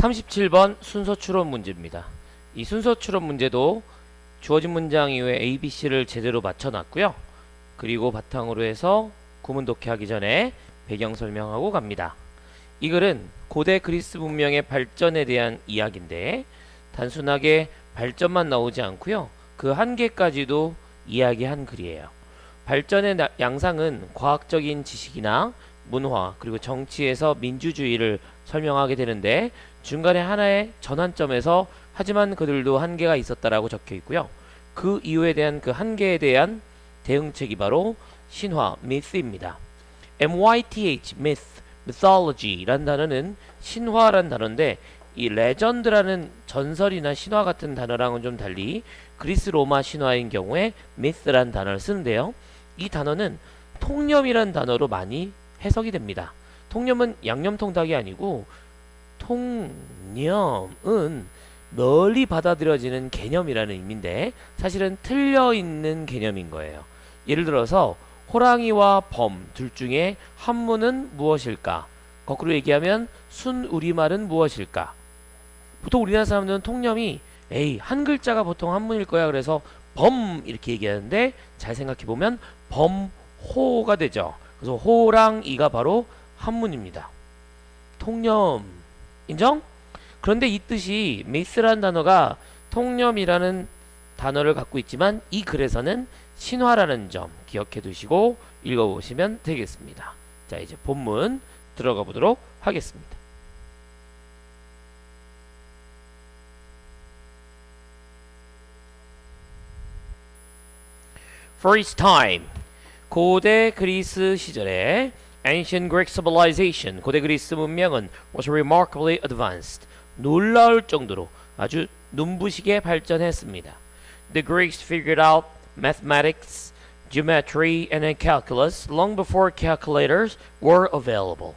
37번 순서 추론 문제입니다. 이 순서 추론 문제도 주어진 문장 이후에 A, B, C를 제대로 맞춰놨고요. 그리고 바탕으로 해서 구문 독해하기 전에 배경 설명하고 갑니다. 이 글은 고대 그리스 문명의 발전에 대한 이야기인데 단순하게 발전만 나오지 않고요. 그 한계까지도 이야기한 글이에요. 발전의 양상은 과학적인 지식이나 문화 그리고 정치에서 민주주의를 설명하게 되는데 중간에 하나의 전환점에서 하지만 그들도 한계가 있었다라고 적혀 있고요. 그 이유에 대한 그 한계에 대한 대응책이 바로 신화, myth입니다. myth, myth, mythology라는 단어는 신화라는 단어인데 이 레전드라는 전설이나 신화 같은 단어랑은 좀 달리 그리스 로마 신화인 경우에 myth라는 단어를 쓰는데요. 이 단어는 통념이라는 단어로 많이 해석이 됩니다. 통념은 양념통닭이 아니고 통념은 널리 받아들여지는 개념이라는 의미인데 사실은 틀려있는 개념인 거예요. 예를 들어서 호랑이와 범 둘 중에 한문은 무엇일까? 거꾸로 얘기하면 순우리말은 무엇일까? 보통 우리나라 사람들은 통념이 에이 한 글자가 보통 한문일 거야 그래서 범 이렇게 얘기하는데 잘 생각해보면 범호가 되죠. 그래서 호랑 이가 바로 한문입니다. 통념 인정? 그런데 이 뜻이 myth라는 단어가 통념이라는 단어를 갖고 있지만 이 글에서는 신화라는 점 기억해 두시고 읽어보시면 되겠습니다. 자 이제 본문 들어가 보도록 하겠습니다. First time 고대 그리스 시절에 Ancient Greek civilization 고대 그리스 문명은 was remarkably advanced 놀라울 정도로 아주 눈부시게 발전했습니다. The Greeks figured out mathematics, geometry, and calculus long before calculators were available.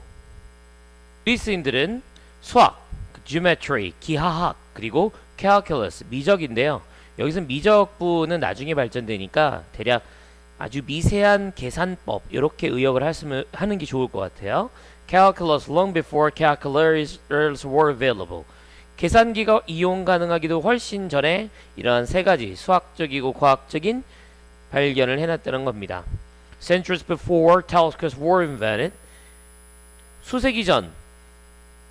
그리스인들은 수학, geometry, 기하학, 그리고 calculus, 미적인데요. 여기서 미적부는 나중에 발전되니까 대략 아주 미세한 계산법 이렇게 의역을 하는 게 좋을 것 같아요. Calculus long before calculators were available. 계산기가 이용 가능하기도 훨씬 전에 이러한 세 가지 수학적이고 과학적인 발견을 해놨다는 겁니다. Centuries before telescopes were invented. 수세기 전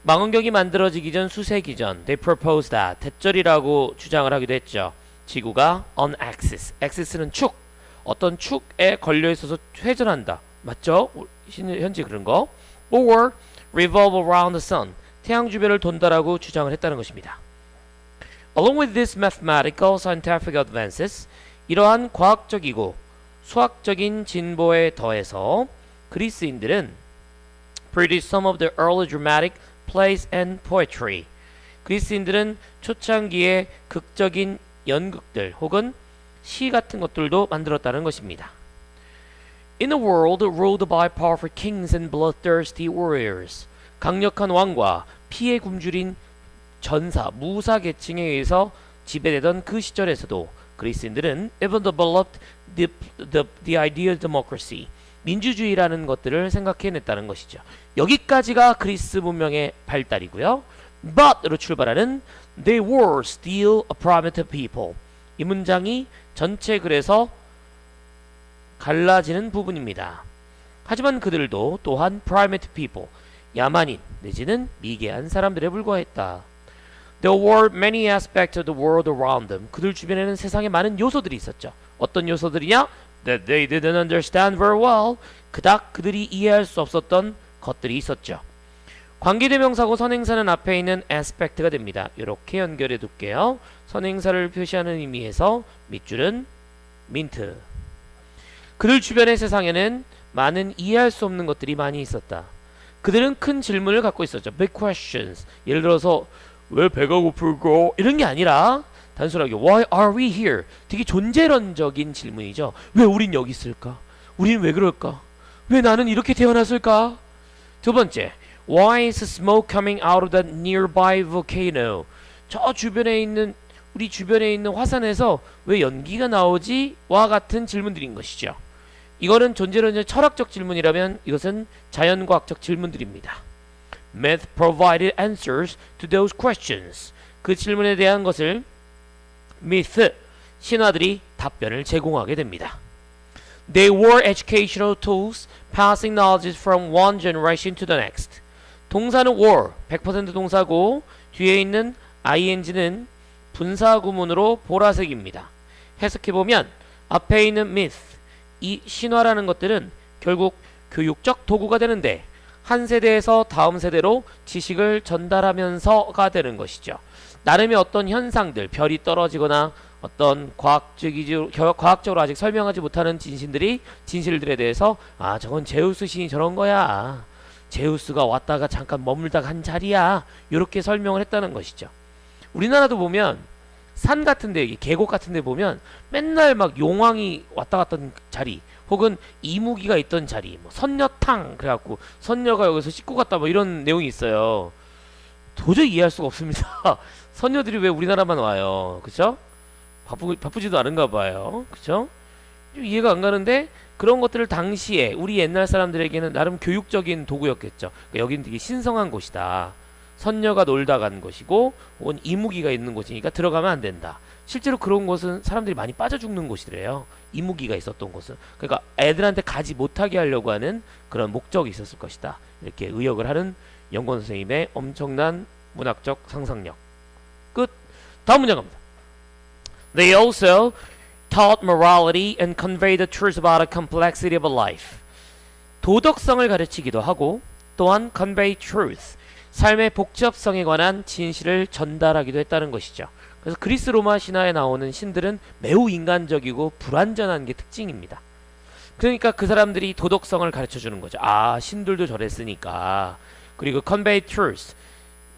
망원경이 만들어지기 전 수세기 전 They proposed that. 대절이라고 주장을 하기도 했죠. 지구가 on axis. axis는 축. 어떤 축에 걸려 있어서 회전한다. 맞죠? 현재 그런 거. Or revolve around the sun. 태양 주변을 돈다라고 주장을 했다는 것입니다. Along with these mathematical scientific advances, 이러한 과학적이고 수학적인 진보에 더해서 그리스인들은 produced some of the early dramatic plays and poetry. 그리스인들은 초창기의 극적인 연극들 혹은 시 같은 것들도 만들었다는 것입니다. In a world ruled by powerful kings and bloodthirsty warriors, 강력한 왕과 피에 굶주린 전사, 무사 계층에 의해서 지배되던 그 시절에서도 그리스인들은 even developed the idea of democracy, 민주주의라는 것들을 생각해냈다는 것이죠. 여기까지가 그리스 문명의 발달이고요. But으로 출발하는 they were still a primitive people. 이 문장이 전체 글에서 갈라지는 부분입니다. 하지만 그들도 또한 primitive people, 야만인 내지는 미개한 사람들에 불과했다. There were many aspects of the world around them. 그들 주변에는 세상에 많은 요소들이 있었죠. 어떤 요소들이냐? That they didn't understand very well. 그닥 그들이 이해할 수 없었던 것들이 있었죠. 관계대명사고 선행사는 앞에 있는 aspect가 됩니다. 이렇게 연결해 둘게요. 선행사를 표시하는 의미에서 밑줄은 민트. 그들 주변의 세상에는 많은 이해할 수 없는 것들이 많이 있었다. 그들은 큰 질문을 갖고 있었죠. Big questions. 예를 들어서 왜 배가 고플까? 이런 게 아니라 단순하게 Why are we here? 되게 존재론적인 질문이죠. 왜 우린 여기 있을까? 우린 왜 그럴까? 왜 나는 이렇게 태어났을까? 두 번째, Why is smoke coming out of that nearby volcano? 저 주변에 있는 우리 주변에 있는 화산에서 왜 연기가 나오지? 와 같은 질문들인 것이죠. 이거는 존재론적 철학적 질문이라면 이것은 자연과학적 질문들입니다. myth provided answers to those questions. 그 질문에 대한 것을 myth, 신화들이 답변을 제공하게 됩니다. They were educational tools, passing knowledge from one generation to the next. 동사는 were, 100% 동사고 뒤에 있는 ing는 분사 구문으로 보라색입니다. 해석해보면 앞에 있는 myth, 이 신화라는 것들은 결국 교육적 도구가 되는데 한 세대에서 다음 세대로 지식을 전달하면서가 되는 것이죠. 나름의 어떤 현상들, 별이 떨어지거나 어떤 과학적으로 아직 설명하지 못하는 진실들에 대해서 아 저건 제우스 신이 저런 거야. 제우스가 왔다가 잠깐 머물다가 한 자리야. 이렇게 설명을 했다는 것이죠. 우리나라도 보면 산 같은데 계곡 같은데 보면 맨날 막 용왕이 왔다 갔던 자리 혹은 이무기가 있던 자리 뭐 선녀탕 그래갖고 선녀가 여기서 씻고 갔다 뭐 이런 내용이 있어요. 도저히 이해할 수가 없습니다. 선녀들이 왜 우리나라만 와요? 그쵸? 바쁘지도 않은가 봐요. 그쵸? 이해가 안 가는데 그런 것들을 당시에 우리 옛날 사람들에게는 나름 교육적인 도구였겠죠. 그러니까 여긴 되게 신성한 곳이다. 선녀가 놀다 간 곳이고 혹은 이무기가 있는 곳이니까 들어가면 안 된다. 실제로 그런 곳은 사람들이 많이 빠져 죽는 곳이래요. 이무기가 있었던 곳은. 그러니까 애들한테 가지 못하게 하려고 하는 그런 목적이 있었을 것이다. 이렇게 의역을 하는 연구원 선생님의 엄청난 문학적 상상력. 끝. 다음 문장 갑니다. They also taught morality and conveyed the truth about the complexity of life. 도덕성을 가르치기도 하고 또한 convey truth, 삶의 복잡성에 관한 진실을 전달하기도 했다는 것이죠. 그래서 그리스 로마 신화에 나오는 신들은 매우 인간적이고 불완전한 게 특징입니다. 그러니까 그 사람들이 도덕성을 가르쳐주는 거죠. 아 신들도 저랬으니까. 그리고 convey truth,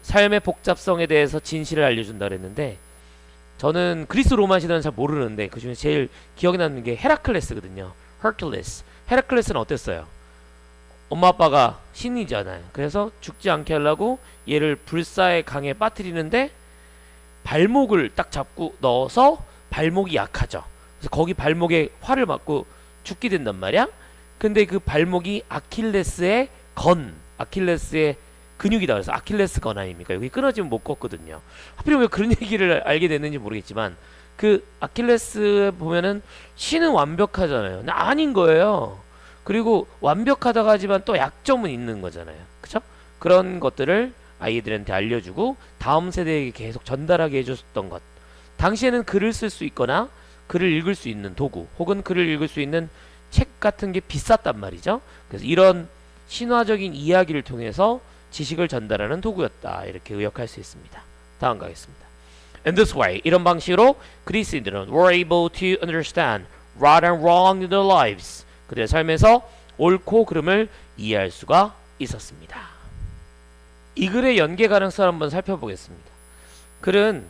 삶의 복잡성에 대해서 진실을 알려준다 그랬는데 저는 그리스 로마 신화는 잘 모르는데 그 중에 제일 기억에 남는 게 헤라클레스거든요. Hercules. 헤라클레스는 어땠어요? 엄마 아빠가 신이잖아요. 그래서 죽지 않게 하려고 얘를 불사의 강에 빠뜨리는데 발목을 딱 잡고 넣어서 발목이 약하죠. 그래서 거기 발목에 활을 맞고 죽게 된단 말이야. 근데 그 발목이 아킬레스의 근육이다. 그래서 아킬레스 건 아닙니까? 여기 끊어지면 못 걷거든요. 하필이면 왜 그런 얘기를 알게 됐는지 모르겠지만 그 아킬레스 보면은 신은 완벽하잖아요. 근데 아닌 거예요. 그리고 완벽하다고 하지만 또 약점은 있는 거잖아요. 그쵸? 그런 것들을 아이들한테 알려주고 다음 세대에게 계속 전달하게 해줬던 것. 당시에는 글을 쓸 수 있거나 글을 읽을 수 있는 도구 혹은 글을 읽을 수 있는 책 같은 게 비쌌단 말이죠. 그래서 이런 신화적인 이야기를 통해서 지식을 전달하는 도구였다. 이렇게 의역할 수 있습니다. 다음 가겠습니다. In this way, 이런 방식으로 그리스인들은 were able to understand right and wrong in their lives. 그들의 삶에서 옳고 그름을 이해할 수가 있었습니다. 이 글의 연계 가능성을 한번 살펴보겠습니다. 글은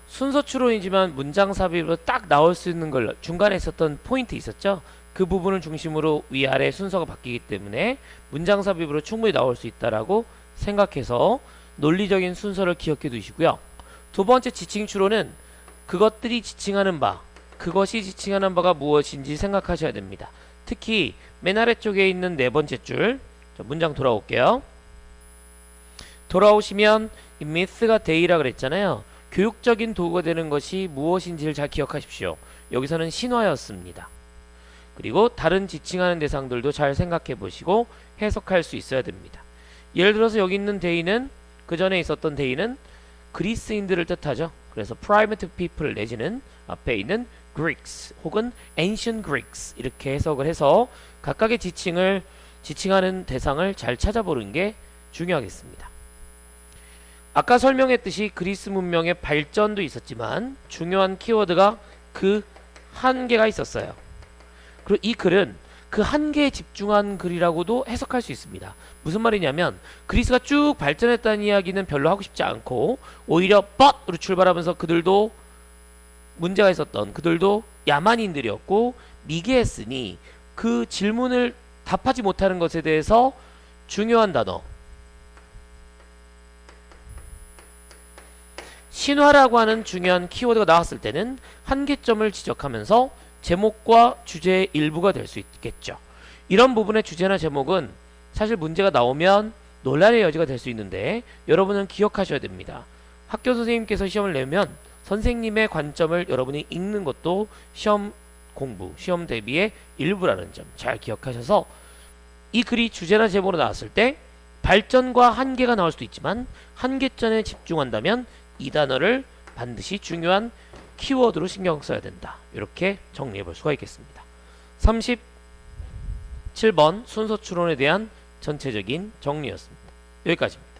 순서 추론이지만 문장 삽입으로 딱 나올 수 있는 걸 중간에 있었던 포인트 있었죠? 그 부분을 중심으로 위아래 순서가 바뀌기 때문에 문장 삽입으로 충분히 나올 수 있다라고 생각해서 논리적인 순서를 기억해 두시고요. 두 번째 지칭 추론은 그것들이 지칭하는 바, 그것이 지칭하는 바가 무엇인지 생각하셔야 됩니다. 특히 맨 아래쪽에 있는 네 번째 줄, 문장 돌아올게요. 돌아오시면 이 myth가 day라 그랬잖아요. 교육적인 도구가 되는 것이 무엇인지를 잘 기억하십시오. 여기서는 신화였습니다. 그리고 다른 지칭하는 대상들도 잘 생각해 보시고 해석할 수 있어야 됩니다. 예를 들어서 여기 있는 day는 그 전에 있었던 day는 그리스인들을 뜻하죠. 그래서 primitive people 내지는 앞에 있는 Greeks 혹은 ancient Greeks 이렇게 해석을 해서 각각의 지칭하는 대상을 잘 찾아보는 게 중요하겠습니다. 아까 설명했듯이 그리스 문명의 발전도 있었지만 중요한 키워드가 그 한계가 있었어요. 그리고 이 글은 그 한계에 집중한 글이라고도 해석할 수 있습니다. 무슨 말이냐면 그리스가 쭉 발전했다는 이야기는 별로 하고 싶지 않고 오히려 but으로 출발하면서 그들도 문제가 있었던 그들도 야만인들이었고 미개했으니 그 질문을 답하지 못하는 것에 대해서 중요한 단어 신화라고 하는 중요한 키워드가 나왔을 때는 한계점을 지적하면서 제목과 주제의 일부가 될 수 있겠죠. 이런 부분의 주제나 제목은 사실 문제가 나오면 논란의 여지가 될 수 있는데 여러분은 기억하셔야 됩니다. 학교 선생님께서 시험을 내면 선생님의 관점을 여러분이 읽는 것도 시험 공부, 시험 대비의 일부라는 점 잘 기억하셔서 이 글이 주제나 제목으로 나왔을 때 발전과 한계가 나올 수도 있지만 한계점에 집중한다면 이 단어를 반드시 중요한 키워드로 신경 써야 된다. 이렇게 정리해 볼 수가 있겠습니다. 37번 순서 추론에 대한 전체적인 정리였습니다. 여기까지입니다.